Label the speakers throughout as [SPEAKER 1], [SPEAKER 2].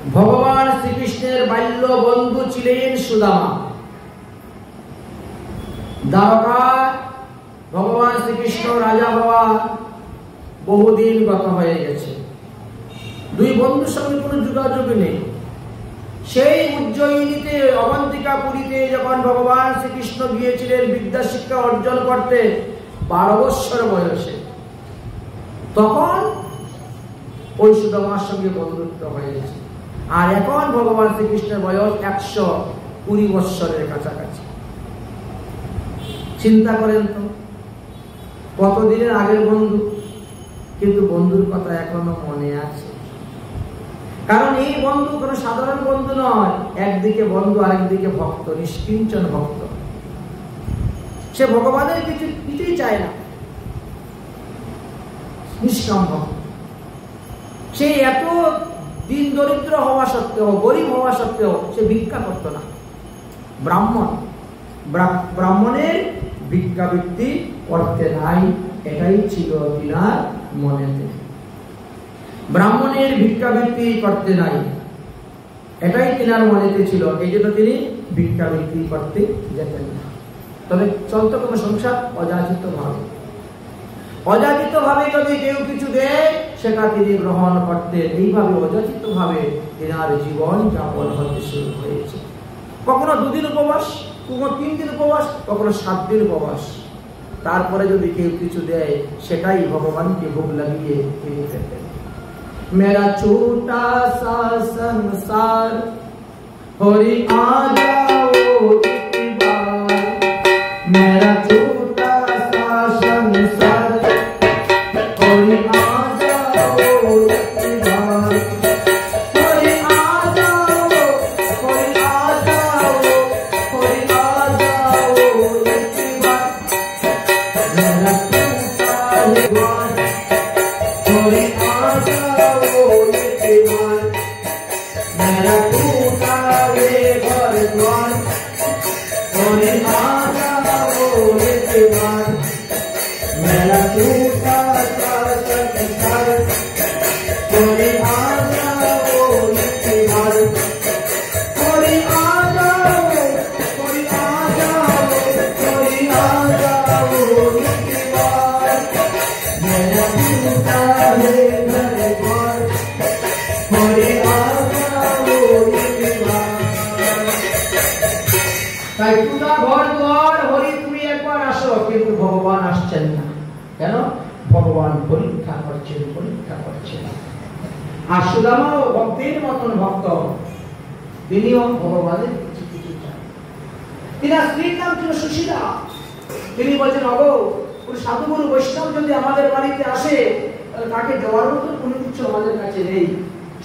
[SPEAKER 1] ভগবান শ্রীকৃষ্ণের বাল্য বন্ধু ছিলেন সুদামা। দ্বারকায় ভগবান শ্রীকৃষ্ণ রাজা হওয়া বহুদিন গত হয়ে গেছে, দুই বন্ধুর সঙ্গে কোনো যোগাযোগ নেই। সেই উজ্জয়িনীতে অবন্তিকাপুরীতে যখন ভগবান শ্রীকৃষ্ণ গিয়েছিলেন বিদ্যা শিক্ষা অর্জন করতে 12 বৎসর বয়সে, তখন ওই সুদামার সঙ্গে বন্ধুত্ব হয়ে গেছে। আর এখন ভগবান শ্রীকৃষ্ণের বয়স 120 বৎসরের কাছাকাছি। চিন্তা করেন তো, কতদিনের আগের বন্ধু, কিন্তু বন্ধুর কথা এখনো মনে আছে। কারণ এই বন্ধু কোনো সাধারণ বন্ধু নয়, একদিকে বন্ধু আরেকদিকে ভক্ত, নিষ্কিঞ্চন ভক্ত। সে ভগবানের কিছুই চায় না, নিষ্কাম ভক্ত। সে এত দিন দরিদ্র হওয়া সত্ত্বেও, গরিব হওয়া সত্ত্বেও সে ভিক্ষা করত না। ব্রাহ্মণের ভিক্ষাবৃত্তি করতে নাই, এটাই ছিল তিনার মনেতে। ব্রাহ্মণের ভিক্ষাবৃত্তি করতে নাই, এটাই তিনার মনেতে ছিল। এই জন্য তিনি ভিক্ষাবৃত্তি করতে যেতেন না। তবে চলত কোনো সংসার অযাচিত ভাবে। অযাচিত ভাবে যদি কেউ কিছু দেয় সেটা তিনি গ্রহণ করতেন। এইভাবে অযাচিত ভাবে তিনার জীবন যাপন হতে শুরু হয়েছে। কখনো 2 দিন উপবাস, কখনো 3 দিন উপবাস, কখনো 7 দিন উপবাস। তারপরে যদি কেউ কিছু দেয় সেটাই ভগবানকে ভোগ লাগিয়ে তিনি খেতেন। मेरा छोटा सा संसार हरि आ जाओ एक बार, मेरा छोटा सा संसार हरि आ जाओ एक बार, हरि आ जाओ, हरि आ जाओ, हरि आ जाओ एक बार, मेरा छोटा द्वार हरि आ जाओ, मेरा टूटा रे घर द्वार हरि आ जाओ एक बार, मेरा टूटा सा संसार हरि आ जाओ एक बार, हरि आ जाओ, हरि आ जाओ, हरि आ जाओ एक बार, मेरा टूटा रे घर द्वार हरि आ जाओ एक बार। তাই টুটা ঘর দ্বার হরি তুমি একবার আসো, কিন্তু ভগবান আসছেন না। কেন? ভগবান পরীক্ষা করছেন, পরীক্ষা করছেন। আর সুদামাও ভক্তের মতন ভক্ত, তিনিও ভগবানের কিছু কিছু চান। তিনার স্ত্রীর নাম ছিল সুশীলা। তিনি বলছেন, অগো কোন সাধুগুরু বৈষ্ণব যদি আমাদের বাড়িতে আসে তাকে দেওয়ার মতো কোনো কিছু আমাদের কাছে নেই।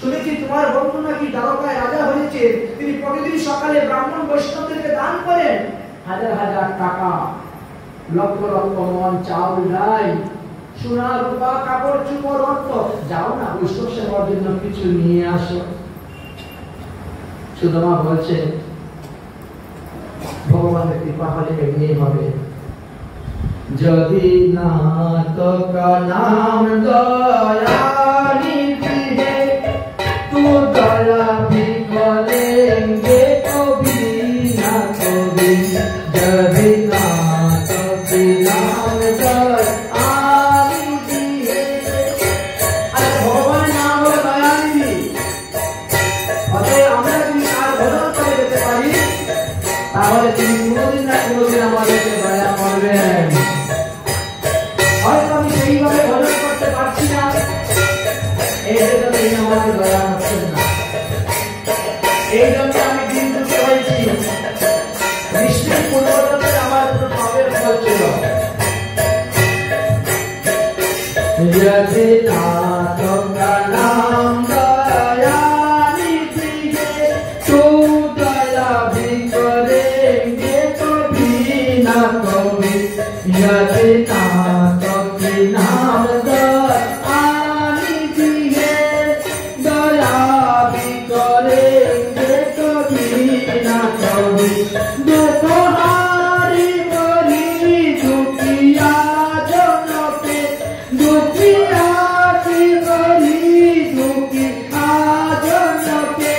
[SPEAKER 1] শুনেছি তোমার বন্ধু নাকি দ্বারকায় রাজা হয়েছে, তিনি প্রতিদিন সকালে ব্রাহ্মণ বৈষ্ণবদেরকে দান করেন, হাজার হাজার টাকা, লক্ষ লক্ষ মন চাউল ডাল, সোনা রূপা কাপড় চোপড় অর্থ। যাও না বৈষ্ণব সেবার জন্য কিছু নিয়ে আসো। সুদামা বলছে, ভগবানের কৃপা হলে এমনি হবে। যদি না তো নাম দয়ানি तू दया भी करेंगे कभी ना कभी, जभी ना कभी नाम दर आनी दिए। अरे भगवान नाम बोले दया निधि, अतः আমরা যদি তার ভজন করে যেতে পারি তাহলে তিনি কোনোদিন না কোনোদিন আমাদেরকে দয়া করবেন। হয়তো আমি সেইভাবে ভজন করতে পারছি না, এই জন্য তিনি আমাকে দয়া করছেন না। এই জন্য আমি দিন দুটো হয়েছি, নিশ্চয়ই পূর্বজন্মে আমার কোনো পাপের ফল ছিল। যদি না তোমরা নাম দয়া নিধি তো দয়া भी करेंगे कभी ना कभी, যদি না তোমরা নাম दया निधि दया भी करेंगे कभी ना कभी, दुखहारी बड़ी दुखिया जनके, दुखिया की बड़ी दुखिया जनके,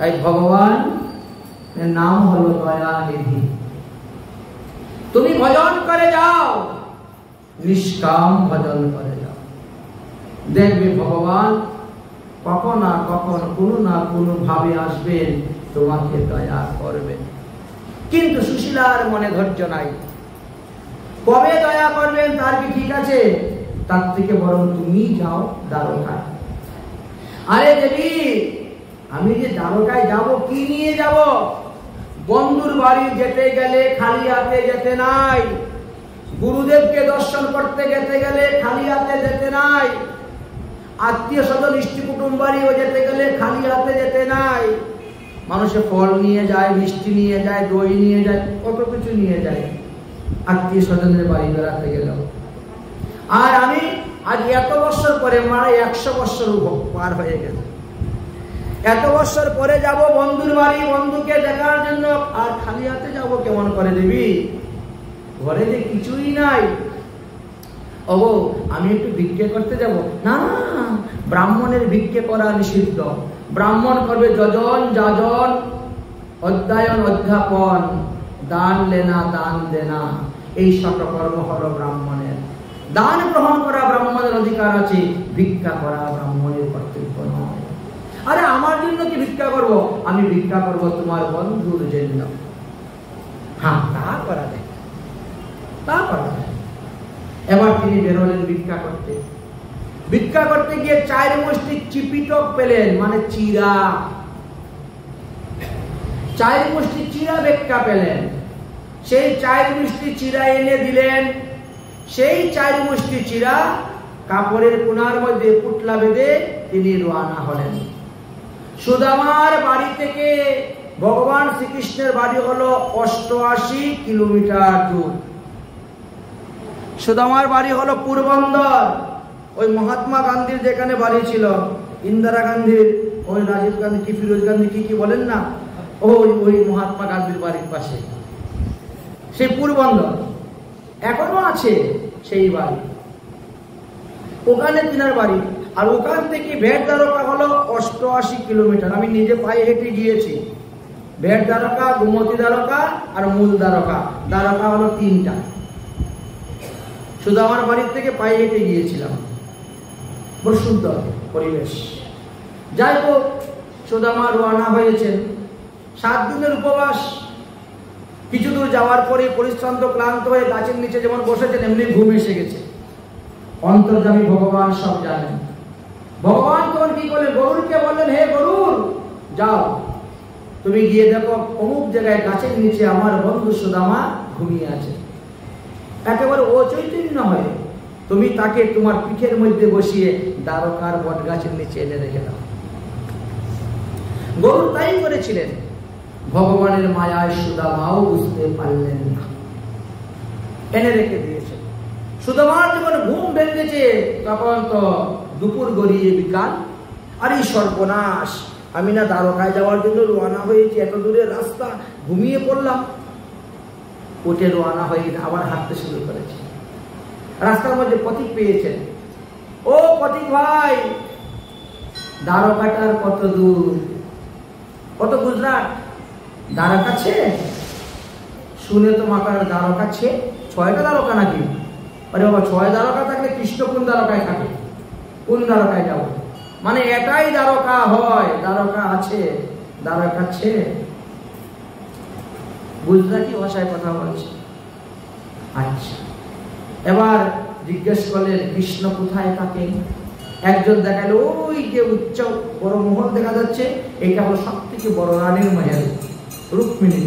[SPEAKER 1] তাই ভগবান নাম হলো দয়ানিধি। তুমি ভজন করে যাও, নিষ্কাম ভজন করে যাও, দেখবে ভগবান কখন না কখন কোনো না কোনো ভাবে আসবেন, তোমাকে দয়া করবেন। কিন্তু সুশীলার মনে ধৈর্য নাই। কবে দয়া করবেন তার কি ঠিক আছে? তার থেকে বরং তুমি যাও দ্বারকায়। আরে দেবী, আমি যে দ্বারকায় যাব, কি নিয়ে যাব? বন্ধুর বাড়ি যেতে গেলে খালি হাতে যেতে নাই, গুরুদেবকে দর্শন করতে যেতে গেলে খালি হাতে যেতে নাই, আত্মীয় স্বজন ইষ্টি কুটুম বাড়িও যেতে গেলে খালি হাতে যেতে নাই। মানুষে ফল নিয়ে যায়, মিষ্টি নিয়ে যায়, দই নিয়ে যায়, কত কিছু নিয়ে যায় আত্মীয় স্বজনের বাড়ি বেড়াতে গেলেও। আর আমি আজ এত বছর পরে, মারা 100 বছর পার হয়ে গেছে, এত বছর পরে যাব বন্ধুর বাড়ি, বন্ধুকে দেখার জন্য, আর খালি হাতে যাব কেমন করে দেবী? ঘরে যে কিছুই নাই। ওগো, আমি একটু ভিক্ষে করতে যাব? না, ব্রাহ্মণের ভিক্ষে করা নিষিদ্ধ। ব্রাহ্মণ করবে যজন, যাজন, অধ্যয়ন, অধ্যাপন, দান লেনা, দান দেনা, এই সব কর্ম হলো ব্রাহ্মণের। দান গ্রহণ করা ব্রাহ্মণের অধিকার আছে, ভিক্ষা করা ব্রাহ্মণের কর্তব্য নয়। আরে আমার জন্য কি ভিক্ষা করব? আমি ভিক্ষা করব তোমার বন্ধুর জন্য। হ্যাঁ, তা করা যায়, তা করা যায়। এবার তিনি বেরোলেন ভিক্ষা করতে। ভিক্ষা করতে গিয়ে 4 মুষ্টি চিপিটক পেলেন, মানে চিরা, 4 মুষ্টি চিরা ভিক্ষা পেলেন। সেই 4 মুষ্টি চিরা এনে দিলেন। সেই 4 মুষ্টি চিরা কাপড়ের কোনার মধ্যে পুটলা বেঁধে তিনি রওনা হলেন। সুদামার বাড়ি থেকে ভগবান শ্রীকৃষ্ণের বাড়ি হলো 88 কিলোমিটার দূর। সুদামার বাড়ি হলো পূর্বন্দর, ওই মহাত্মা গান্ধীর যেখানে বাড়ি ছিল, ইন্দিরা গান্ধীর, ওই রাজীব গান্ধী কি ফিরোজ গান্ধী কি বলেন না, ওই মহাত্মা গান্ধীর বাড়ির পাশে সেই পূর্বন্দর এখনো আছে সেই বাড়ি, ওখানে তিনার বাড়ি। আর ওখান থেকে ভেট দ্বারকা হলো 88 কিলোমিটার। আমি নিজে পায়ে হেঁটে গিয়েছি। ভেট দ্বারকা, গোমতী দ্বারকা আর মূল দ্বারকা। দ্বারকা হলো 3টা। সুদামার বাড়ির থেকে পায়ে হেঁটে গিয়েছিলাম। বড় সুন্দর পরিবেশ। যাই হোক, সুদামা রওনা হয়েছেন। 7 দিনের উপবাস। কিছু দূর যাওয়ার পরে পরিশ্রান্ত ক্লান্ত হয়ে গাছের নিচে যেমন বসেছেন, এমনি ঘুম এসে গেছে। অন্তর্যামী ভগবান সব জানেন। ভগবান তখন কি করলেন? গরুরকে বললেন, হে গরুর, যাও তুমি গিয়ে দেখো অমুক জায়গায় গাছের নিচে আমার বন্ধু সুদামা ঘুমিয়ে আছে। একেবারে অচৈতন্য হয়ে তুমি তাকে তোমার পিঠের মধ্যে বসিয়ে দ্বারকার বট গাছের নিচে এনে রেখে দাও। গরু তাই করেছিলেন। ভগবানের মায়ায় সুদামাও বুঝতে পারলেন না, এনে রেখে দিয়েছে। সুদামার যখন ঘুম ভেঙেছে তখন তো দুপুর গড়িয়ে বিকাল। আরে সর্বনাশ, আমি না দ্বারকায় যাওয়ার জন্য রওনা হয়েছি, এত দূরের রাস্তা, ঘুমিয়ে পড়লাম। উঠে রওনা হয়ে আবার হাঁটতে শুরু করেছে। রাস্তার মধ্যে পথিক পেয়েছেন। ও পথিক ভাই, দ্বারকাটার কত দূর? কত গুজরাট? দ্বারকা ছে? শুনে তো মাকার দ্বারকা ছে 6টা দ্বারকা নাকি? আরে বাবা, 6 দ্বারকা থাকলে কৃষ্ণ কোন দ্বারকায় থাকে? কোন দ্বারকায় যাব? মানে এটাই দ্বারকা হয়? দ্বারকা আছে, দ্বারকা ছে। গুজরাটি ভাষায় কথা বলছে। আচ্ছা, এবার জিজ্ঞেস করলেন কৃষ্ণ কোথায় থাকেন? একজন দেখালো, ওই যে উচ্চ বড় মহল দেখা যাচ্ছে, এটা হলো সব থেকে বড় রানীর মহল, রুক্মিণী।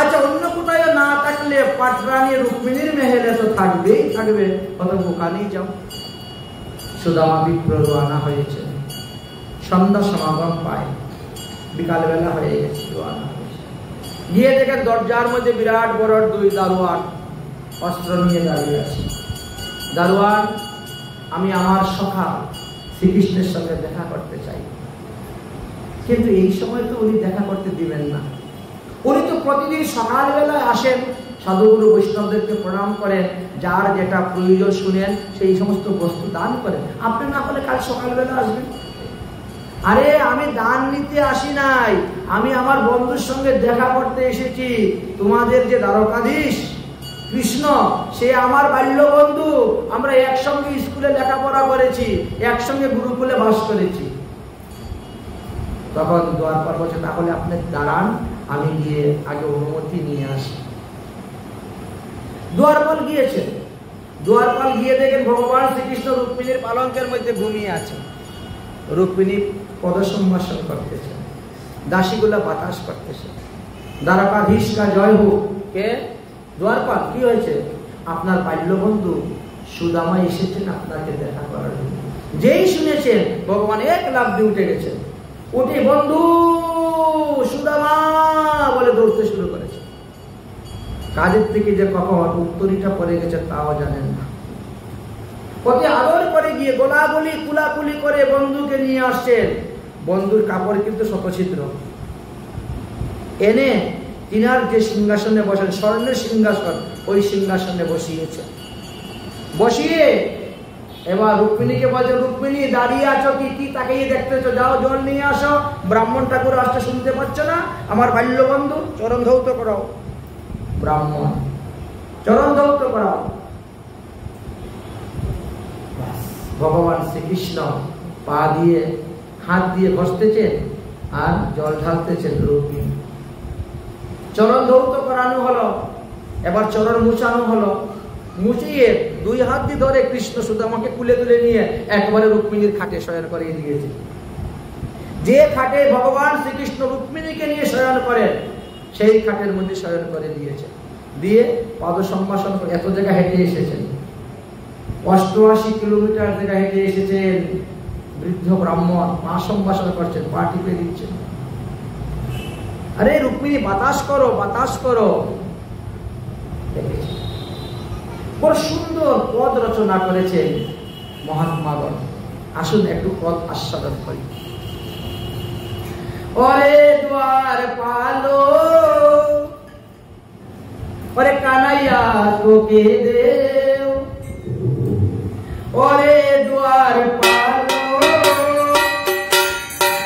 [SPEAKER 1] আচ্ছা, অন্য কোথায় না থাকলে পাটরানী রুক্মিণীর মহলে তো থাকবেই থাকবে, কত ওখানেই যাও। সুদামা বিপ্র রওনা হয়েছে। সন্ধ্যা সমাগম পায়, বিকালবেলা হয়ে গেছে। রওনা হয়েছে, গিয়ে দেখে দরজার মধ্যে বিরাট বড় 2 দারোয়ান অস্ত্র নিয়ে দাঁড়িয়ে আছে। দারোয়ান, আমি আমার সখা শ্রীকৃষ্ণের সঙ্গে দেখা করতে চাই। কিন্তু এই সময় তো উনি দেখা করতে দিবেন না। উনি তো প্রতিদিন সকালবেলায় আসেন, সাধুগুরু বৈষ্ণবদেরকে প্রণাম করেন, যার যেটা প্রয়োজন শুনেন, সেই সমস্ত বস্তু দান করেন। আপনি না হলে কাল সকালবেলা আসবেন। আরে আমি দান নিতে আসি নাই, আমি আমার বন্ধুর সঙ্গে দেখা করতে এসেছি। তোমাদের যে দ্বারকাধীশ কৃষ্ণ, সে আমার বাল্য বন্ধু, আমরা একসঙ্গে স্কুলে লেখাপড়া করেছি, একসঙ্গে গুরুকুলে বাস করেছি। তখন দ্বারপাল বলছে, তাহলে আপনি দাঁড়ান, আমি গিয়ে আগে অনুমতি নিয়ে আসি। দ্বারপাল গিয়েছে। দ্বারপাল গিয়ে দেখেন ভগবান শ্রীকৃষ্ণ রুক্মিণীর পালঙ্কের মধ্যে ঘুমিয়ে আছে। রুক্মিণী পদসম্ভাষণ করতেছে, দাসীগুলা বাতাস করতেছে। দ্বারকাধীশ কা জয় হোক। কে? দ্বারপাল। কি হয়েছে? আপনার বাল্য বন্ধু সুদামা এসেছেন আপনাকে দেখা করার জন্য। যেই শুনেছেন ভগবান এক লাফ দিয়ে উঠে গেছেন, উঠে বন্ধু সুদামা বলে দৌড়তে শুরু করেছে। কাজের থেকে যে কখন উত্তরীটা পড়ে গেছে তাও জানেন না। কত আদর করে গিয়ে গোলাগুলি কুলাকুলি করে বন্ধুকে নিয়ে আসছেন। বন্ধুর কাপড় কিন্তু শতছিদ্র। এনে তিনার যে সিংহাসনে বসেন, স্বর্ণের সিংহাসন, ওই সিংহাসনে বসিয়েছে। বসিয়ে এবার রুক্মিণীকে বলছে, রুক্মিণী দাঁড়িয়ে আছো কি তাকিয়ে দেখতেছো? যাও জল নিয়ে আসো। ব্রাহ্মণ ঠাকুর আসতে শুনতে পাচ্ছ না? আমার বাল্য বন্ধু, চরণ ধৌত করাও। ব্রাহ্মণ চরণ ধৌত করাও। ভগবান শ্রীকৃষ্ণ পা দিয়ে হাত দিয়ে ঘষতেছেন আর জল ঢালতেছেন। রুক্মিণী চরণ ধৌত করানো হলো। এবার চরণ মুছানো হলো। মুছিয়ে দুই হাত দিয়ে ধরে কৃষ্ণ সুদামাকে কুলে তুলে নিয়ে একবারে রুক্মিণীর খাটে শয়ন করিয়ে দিয়েছে। যে খাটে ভগবান শ্রীকৃষ্ণ রুক্মিণীকে নিয়ে শয়ন করেন, সেই খাটের মধ্যে শয়ন করে দিয়েছে। দিয়ে পদ সম্ভাষণ করে এত জায়গা হেঁটে এসেছেন, 88 কিলোমিটার জায়গা হেঁটে এসেছেন। বৃদ্ধ ব্রাহ্মণ পা সম্ভাষণ করছেন, পা টিপে দিচ্ছেন। আরে রুক্মিণী বাতাস করো, বাতাস করো। বড় সুন্দর পদ রচনা করেছেন মহাত্মাগণ। আসুন একটু পদ আস্বাদন করি। ওরে দ্বার পালো, ওরে কানাইয়া তোকে দেও, ওরে দ্বার পালো,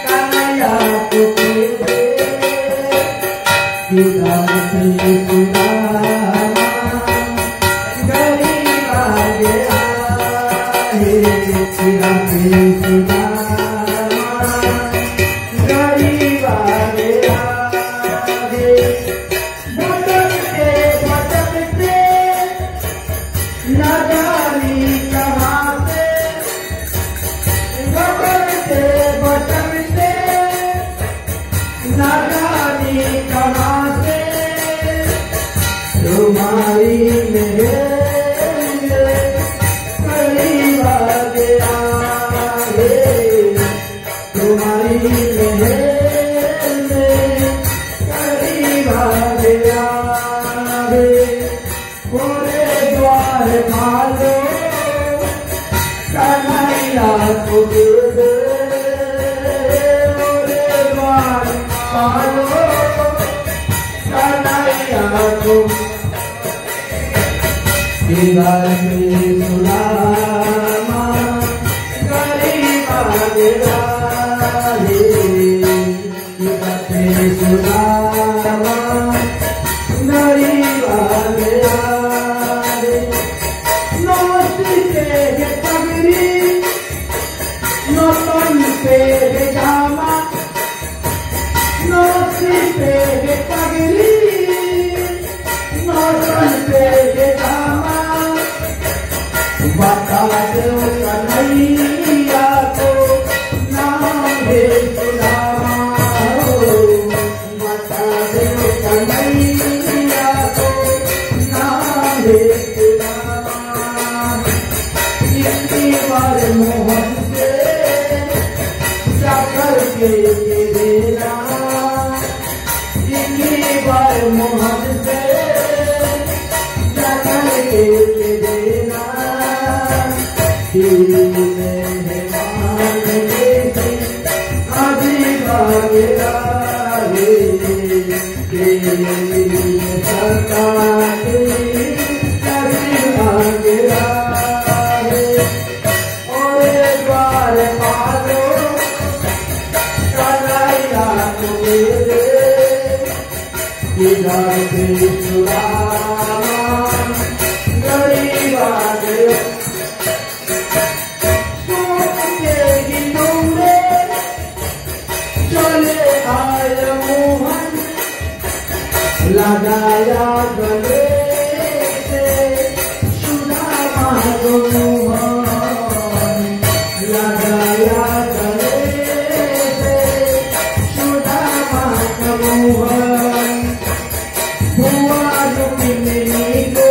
[SPEAKER 1] কানাইয়া তোকে দেও।
[SPEAKER 2] Bye.
[SPEAKER 1] लगाया गले से सुदामा को मोहन, लगाया गले से सुदामा को मोहन। हुआ रुक्मिणी को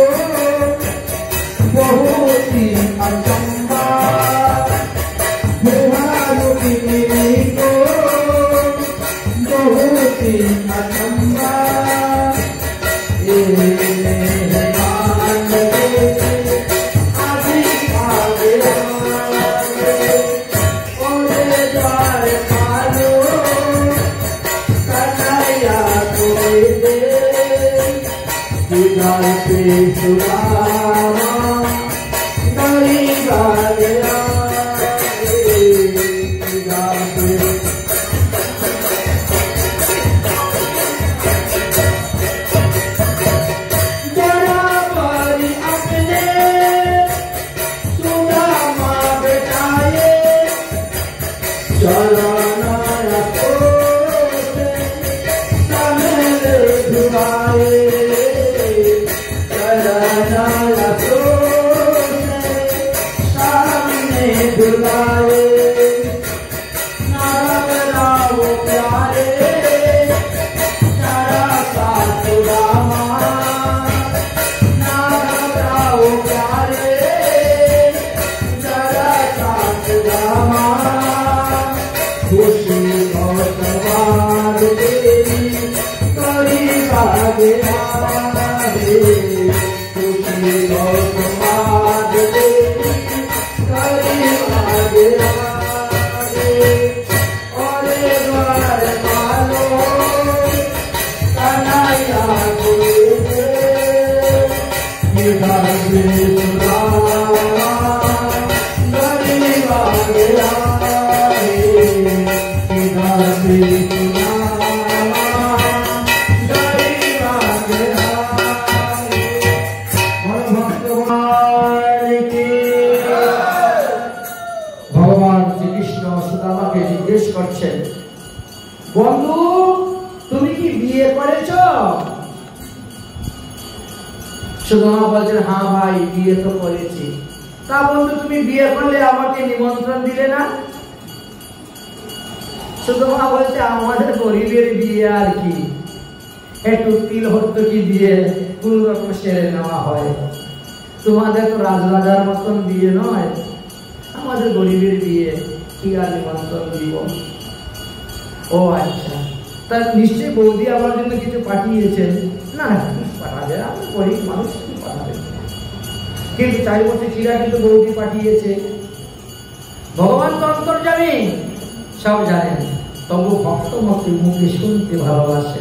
[SPEAKER 1] बहुत ही अचंभा, हुआ रुक्मिणी को बहुत ही अचंभा। বন্ধু তুমি কি বিয়ে করেছো? সুদামা বলছেন হ্যাঁ ভাই বিয়ে তো করেছি। তা বন্ধু তুমি বিয়ে করলে আমাকে নিমন্ত্রণ দিলে না? সুদামা বলছে আমাদের গরিবের বিয়ে আর কি, একটু তিল হর্তকি দিয়ে কোন রকম সেরে নেওয়া হয়, তোমাদের তো রাজরাজার মতন বিয়ে নয়, আমাদের গরিবের বিয়ে, কি আর নিমন্ত্রণ দিব। ও আচ্ছা, তা নিশ্চয়ই বৌদি আমার জন্য কিছু পাঠিয়েছেন? না না পাঠাবে, আমি গরিব মানুষ কি পাঠাবে, কিন্তু 4 বছর চিরা কিন্তু বৌদি পাঠিয়েছে। ভগবান তো অন্তর্যামী, সব জানেন, তবু ভক্ত মুখে শুনতে ভালোবাসে।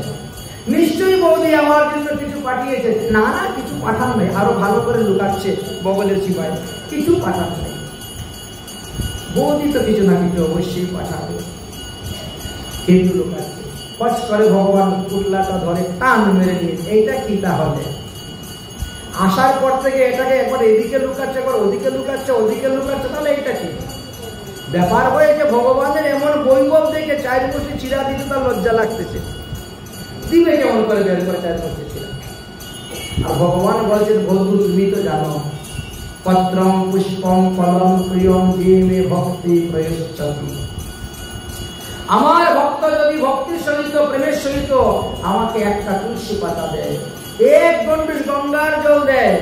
[SPEAKER 1] নিশ্চয়ই বৌদি আমার জন্য কিছু পাঠিয়েছে। না না কিছু পাঠান নাই, আরো ভালো করে লুকাচ্ছে বগলের চিপায়, কিছু পাঠান নাই। বৌদি তো কিছু না কিছু অবশ্যই পাঠাবে, কিন্তু লুকাচ্ছে। ফস করে ভগবান পুটলাটা ধরে টান মেরে নিয়েছে, এইটা কি তাহলে? আসার পর থেকে এটাকে একবার এদিকে লুকাচ্ছে, একবার ওদিকে লুকাচ্ছে, ওদিকে লুকাচ্ছে, তাহলে এইটা কি ব্যাপার হয়েছে? ভগবানের এমন বৈভব দেখে 4 বছর চিরা দিতে তার লজ্জা লাগতেছে, দিবে কেমন করে বের করে 4 বছর চিরা? আর ভগবান বলছেন বন্ধু তুমি তো জানো, পত্রম পুষ্পম ফলম প্রিয়ম যে মে ভক্তি প্রয়োচ্ছতি। আমার ভক্ত যদি ভক্তির সহিত প্রেমের সহিত আমাকে একটা তুলসী পাতা দেয়, 1 গণ্ডূষ গঙ্গার জল দেয়,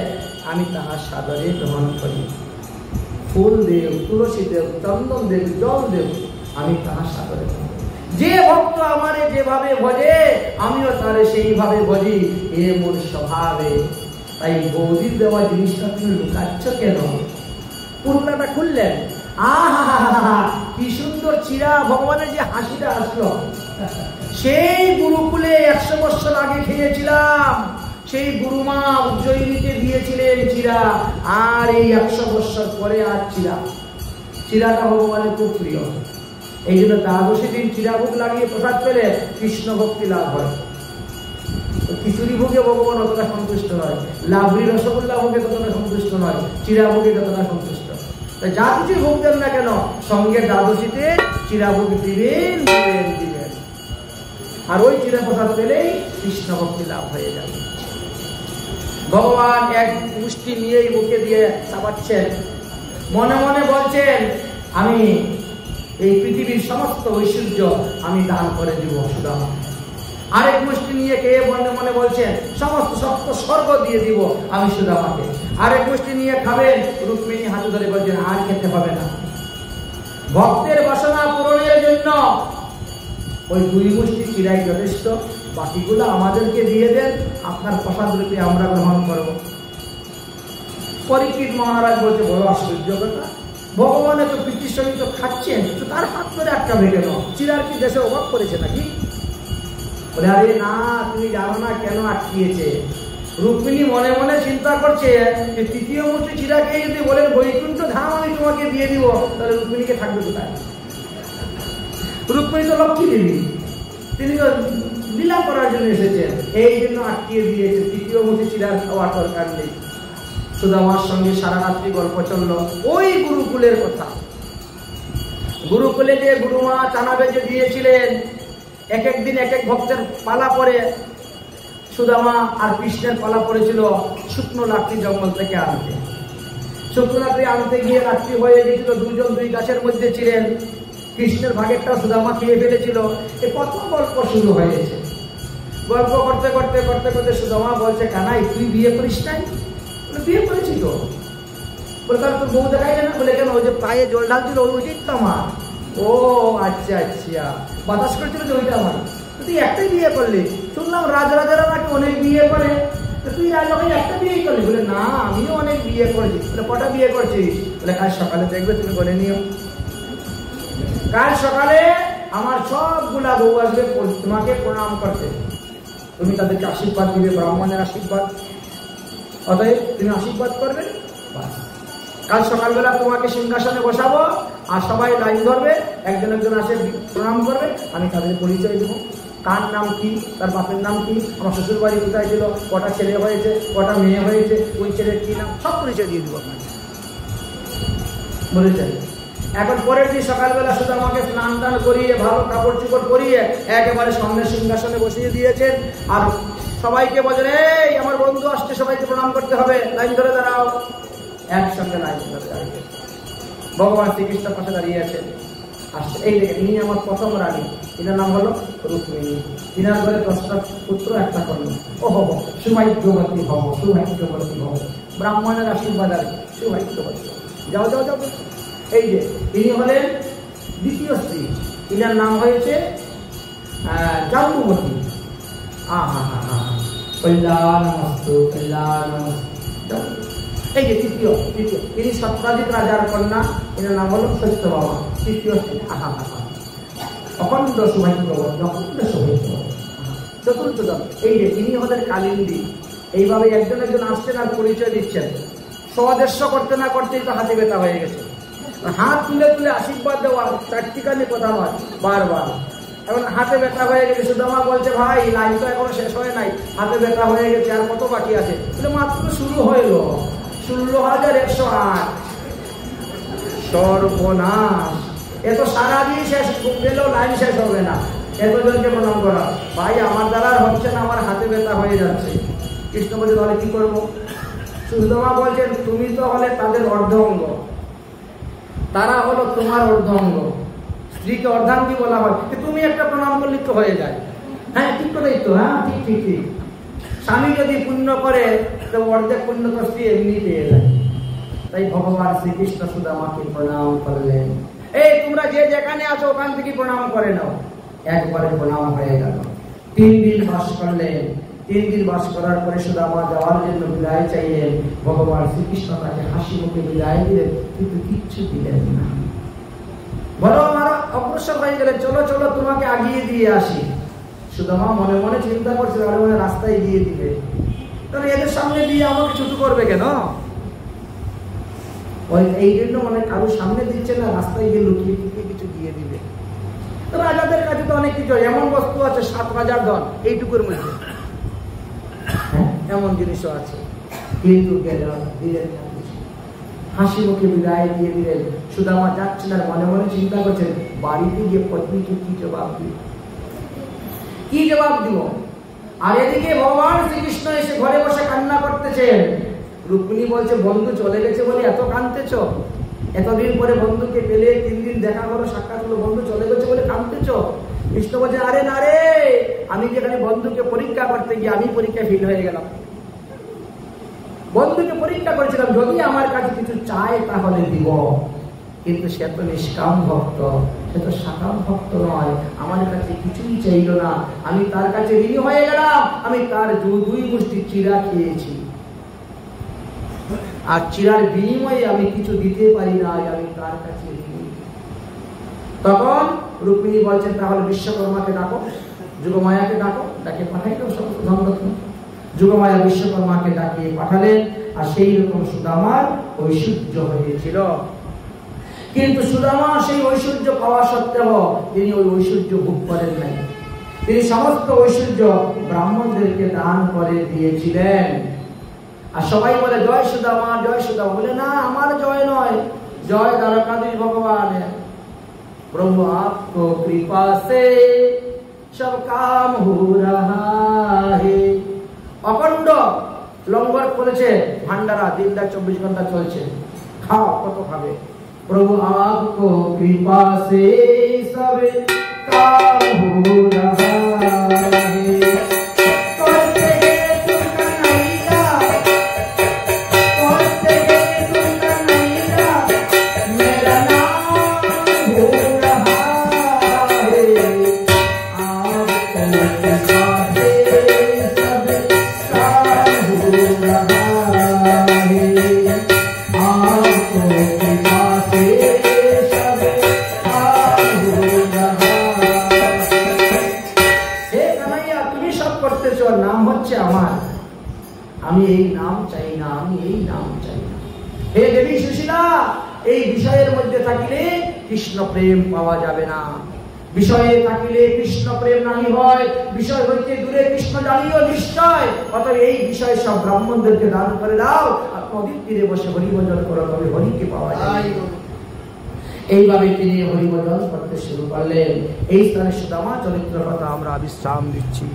[SPEAKER 1] আমি তাহার সাদরে গ্রহণ করি। ফুল দেব, তুলসী দেব, চন্দন দেব, জল দেব, আমি তাহার সাদরে গ্রহণ করি। যে ভক্ত আমারে যেভাবে ভজে আমিও তারে সেইভাবে ভজি, এ মোর স্বভাবে। তাই বৌদির দেওয়া জিনিসটা তুমি লুকাচ্ছ কেন? পুরনাটা খুললেন, আহা কি সুন্দর চিরা, ভগবানের যে হাসিটা আসলো, সেই গুরুকুলে 100 বছর আগে খেয়েছিলাম, সেই গুরুমা উজ্জয়িনীকে দিয়েছিলেন চিরা, আর এই 100 বছর পরে আর চিরাটা ভগবানের খুব প্রিয়। এই জন্য দ্বাদশী দিন চিরাভোগ লাগিয়ে প্রসাদ পেলে কৃষ্ণ ভক্তি লাভ হয়। খিচুড়ি ভোগে ভগবান অতটা সন্তুষ্ট নয়, লাবড়ি রসগোল্লা ভোগে ততটা সন্তুষ্ট নয়, চিরা ভোগে ততটা সন্তুষ্ট। তাই যা কিছু ভোগ দেন না কেন, সঙ্গে দ্বাদশীতে চিরাভোগ দিবেন দিবেন দিবেন। আর ওই চিরপ্রসাদ পেলেই কৃষ্ণ ভক্তি লাভ হয়ে যাবে। ভগবান এক মুষ্টি নিয়েই মুখে দিয়ে চাবাচ্ছেন, মনে মনে বলছেন আমি এই পৃথিবীর সমস্ত ঐশ্বর্য আমি দান করে দিব সুদামা। আরেক মুষ্টি নিয়ে খেয়ে মনে মনে বলছেন সমস্ত সপ্ত স্বর্গ দিয়ে দিব আমি সুদামাকে। আরেক মুষ্টি নিয়ে খাবেন, রুক্মিণী হাতে ধরে বলছেন আর খেতে হবে না। ভক্তের বাসনা পূরণের জন্য ওই 2 মুষ্টি চিরাই যথেষ্ট, বাকিগুলো আমাদেরকে দিয়ে দেন, আপনার প্রসাদ রূপে আমরা গ্রহণ করব। পরীক্ষিত মহারাজ বলছে বড় আশ্চর্য কথা, ভগবান এত প্রীতির সঙ্গে তো খাচ্ছেন, তো তার হাত ধরে আটকাবে কেন? চিরার কি দেশে অভাব করেছে নাকি? বলে আরে না, তুমি জানো না কেন আটকিয়েছে। রুক্মিণী মনে মনে চিন্তা করছে যে 3য় মুষ্টি চিরা খেয়ে যদি বলেন বৈকুণ্ঠ ধাম আমি তোমাকে দিয়ে দিব, তাহলে রুক্মিণীকে থাকবে কোথায়? রুক্মিণী তো লক্ষ্মী দেবী, তিনি তো লীলা করার জন্য এসেছেন, এই জন্য আটকিয়ে দিয়েছে। 3য় মুষ্টি চিরার খাওয়ার দরকার নেই। সুদামার সঙ্গে সারা রাত্রি গল্প চলল ওই গুরুকুলের কথা। গুরুকুলে যে গুরুমা চানা বেজে দিয়েছিলেন, এক এক দিন এক এক ভক্তের পালা পরে সুদামা আর কৃষ্ণের পালা পড়েছিল শুকনো লাকড়ি জঙ্গল থেকে আনতে। শুকনো লাকড়ি আনতে গিয়ে রাত্রি হয়ে গেছিল, 2 জন 2 গাছের মধ্যে ছিলেন। কৃষ্ণের ভাগেরটা সুদামা খেয়ে ফেলেছিল। এই প্রথম গল্প শুরু হয়েছে। গল্প করতে করতে করতে করতে সুদামা বলছে কানাই তুই বিয়ে করিস নাই? বিয়ে করেছি তো। বলে তাহলে তোর বউ দেখাই না? বলে কেন? ওই যে পায়ে জল ঢালছিল ওইটাই তো আমার। ও আচ্ছা আচ্ছা, বাতাস করছিল যে ওইটা আমার। তুই একটাই বিয়ে করলি? শুনলাম রাজরাজারা নাকি অনেক বিয়ে করে, তুই রাজাকে একটা বিয়ে করলি? বলে না, আমিও অনেক বিয়ে করেছি। বলে কটা বিয়ে করছিস? বলে কাল সকালে দেখবে, তুমি বলে নিও। কাল সকালে আমার সবগুলা বউ আসবে তোমাকে প্রণাম করতে, তুমি তাদেরকে আশীর্বাদ দিবে, ব্রাহ্মণের আশীর্বাদ। অতএব তুমি আশীর্বাদ করবে। কাল সকালবেলা তোমাকে সিংহাসনে বসাবো, আর সবাই লাইন ধরবে, একজন একজন আসে প্রণাম করবে, আমি তাদের পরিচয় দেবো। কার নাম কি, তার বাপের নাম কি, আমার শ্বশুর বাড়ি কোথায় ছিল, কটা ছেলে হয়েছে, কটা মেয়ে হয়েছে, ওই ছেলের কি নাম, সব পরিচয় দিয়ে দেবো আপনাকে। বলেছে এখন পরের দিন সকালবেলা শুধু আমাকে স্নান টান করিয়ে ভালো কাপড় চোপড় পরিয়ে একেবারে সামনে সিংহাসনে বসিয়ে দিয়েছেন। আর সবাইকে বলেন এই আমার বন্ধু আসছে, সবাইকে প্রণাম করতে হবে, লাইন ধরে দাঁড়াও। একসঙ্গে লাইন ধরে দাঁড়িয়ে ভগবান শ্রীকৃষ্ণের পাশে দাঁড়িয়ে আছেন। আসছে এই দেখেন, ইনি আমার প্রথম রানী, এনার নাম হলো রুক্মিণী। ইনার ঘরে 10টা পুত্র, একটা কন্যা। ওহো সৌভাগ্যবতী হব, সৌভাগ্যবতী হব, ব্রাহ্মণের আশীর্বাদ আর সৌভাগ্যবতী। যাও যাও যাও। এই যে ইনি হলেন 2য় স্ত্রী, ইনার নাম হয়েছে জাম্বুবতী। কল্যাণমস্তু কল্যাণমস্তু। এই যে তৃতীয় ইনি সত্রাজিৎ রাজার কন্যা, এনার নাম হলো সত্যভামা। 3য় স্ত্রী। অখণ্ড সৌভাগ্যবতী, অখণ্ড সৌভাগ্যবতী। 4র্থ জন এই যে ইনি হলেন কালিন্দী। এইভাবে একজন একজন আসছেন আর পরিচয় দিচ্ছেন। স্বদেশ্য করতে না করতেই তো হাতে ব্যথা হয়ে গেছে। হাত তুলে তুলে আশীর্বাদ দেওয়া চারটিখানি কথা নয়, বারবার। এখন হাতে ব্যথা হয়ে গেছে। সুদামা বলছে ভাই লাইন তো এখনো শেষ হয় নাই, হাতে ব্যথা হয়ে গেছে, আর কত বাকি আছে? মাত্র শুরু হইল, 16,108। সর্বনাশ, এত সারাদিন শেষ গেলেও লাইন শেষ হবে না। এতজনকে প্রণাম করা, ভাই আমার দ্বারা হচ্ছে না, আমার হাতে ব্যথা হয়ে যাচ্ছে। কৃষ্ণ বলছে তাহলে কি করবো? সুদামা বলছেন তুমি তো হলে তাদের অর্ধ অঙ্গ, তারা হলো তোমার অর্ধ অঙ্গ। স্ত্রীকে অর্ধাঙ্গী বলা হয়, তুমি একটা প্রণাম করলে তো হয়ে যায়। হ্যাঁ ঠিক কথাই তো, হ্যাঁ ঠিক ঠিক ঠিক। স্বামী যদি পুণ্য করে তো অর্ধেক পুণ্য তো স্ত্রী এমনি পেয়ে যায়। তাই ভগবান শ্রীকৃষ্ণ সুদামাকে প্রণাম করলেন। এই তোমরা যে যেখানে আছো ওখান থেকে প্রণাম করে নাও। একবারে প্রণাম হয়ে গেল। 3 দিন বাস করলেন। 3 দিন বাস করার পরে সুদামা যাওয়ার জন্য বিদায় চাইলেন। ভগবান শ্রীকৃষ্ণ তাকে হাসি মুখে বিদায় দিলেন, কিন্তু কিচ্ছু দিলেন না। বলো আমার অগ্রসর হয়ে গেলেন, চলো চলো তোমাকে আগিয়ে দিয়ে আসি। সুদামা মনে মনে চিন্তা করছে মনে রাস্তায় দিয়ে দিবে, তাহলে এদের সামনে দিয়ে আমাকে ছুটু করবে কেন? ওই এই জন্য মানে কারো সামনে দিচ্ছে না, রাস্তায় গিয়ে লুকিয়ে লুকিয়ে কিছু দিয়ে দিবে। তো রাজাদের কাছে তো অনেক কিছু এমন বস্তু আছে, 7 রাজার ধন এইটুকুর মধ্যে, এমন জিনিসও আছে। কিন্তু দিলেন না, হাসি মুখে বিদায় দিয়ে দিলেন। সুদামা যাচ্ছেন আর মনে মনে চিন্তা করছেন বাড়িতে গিয়ে পত্নীকে কি জবাব দিই। কি জবাব দিব? আর এদিকে ভগবান শ্রীকৃষ্ণ এসে ঘরে বসে কান্না করতেছেন। রুক্মিণী বলছে, বন্ধু চলে গেছে বলে এত কাঁদতেছ? এতদিন পরে বন্ধুকে পেলে, 3 দিন দেখা হলো, সাক্ষাৎ হলো, বন্ধু চলে গেছে বলে কাঁদতেছ? কৃষ্ণ বলছে, আরে না রে, আমি যেখানে বন্ধুকে পরীক্ষা করতে গিয়ে আমি পরীক্ষা ফেল হয়ে গেলাম। বন্ধুকে পরীক্ষা করেছিলাম, যদি আমার কাছে কিছু চায় তাহলে দিব, কিন্তু সে তো নিষ্কাম ভক্ত, সে তো সাকাম ভক্ত নয়, আমার কাছে কিছুই চাইল না, আমি তার কাছে ঋণী হয়ে গেলাম, আমি তার 2 মুষ্টি চিড়া খেয়েছি, আর চিড়ার বিনিময়ে আমি কিছু দিতে পারি না, আমি তার কাছে ঋণী। তখন রুক্মিণী বলছেন, তাহলে বিশ্বকর্মাকে ডাকো, যুগমায়াকে ডাকো, ডাকে পাঠাইল ধনরত্ন। যুগমায়া বিশ্বকর্মাকে ডাকিয়ে পাঠালেন, আর সেই রকম সুদামার ঐশ্বর্য হয়েছিল। কিন্তু সুদামা সেই ঐশ্বর্য পাওয়া সত্ত্বেও তিনি ওই ঐশ্বর্য ভোগ করেন নাই। তিনি সমস্ত ঐশ্বর্য ব্রাহ্মণদেরকে দান করে দিয়েছিলেন। আর সবাই বলে, জয় সুদামা, জয় সুদামা। বলে, না, আমার জয় নয়, জয় দ্বারকাধীশ ভগবান। প্রভু आपको कृपा से सब काम हो रहा है। অখণ্ড লঙ্গর করেছে, ভান্ডারা দিনটা 24 ঘন্টা চলছে, খাও কত খাবে। प्रभु आपको कृपा से सब काम हो रहा है। करते हैं तुम कन्हैया, करते हैं तुम कन्हैया, मेरा नाम हो रहा है। आपको कृपा से सब काम हो रहा है। आपको कृपा নাম হচ্ছে আমার, আমি এই নাম চাই না, আমি এই নাম চাই না। হে দেবী সুশীলা, এই বিষয়ের মধ্যে থাকিলে কৃষ্ণ প্রেম পাওয়া যাবে না। বিষয়ে থাকিলে কৃষ্ণ প্রেম নাই হয়, বিষয় হইতে দূরে কৃষ্ণ জানিও নিশ্চয়। অতএব এই বিষয় সব ব্রাহ্মণদেরকে দান করে দাও, আর নদীর তীরে বসে হরিভজন করো, তবে হরিকে পাওয়া যায়। এইভাবে তিনি হরিভজন করতে শুরু করলেন। এই স্থানে সুদামা চরিত্র কথা আমরা বিশ্রাম দিচ্ছি।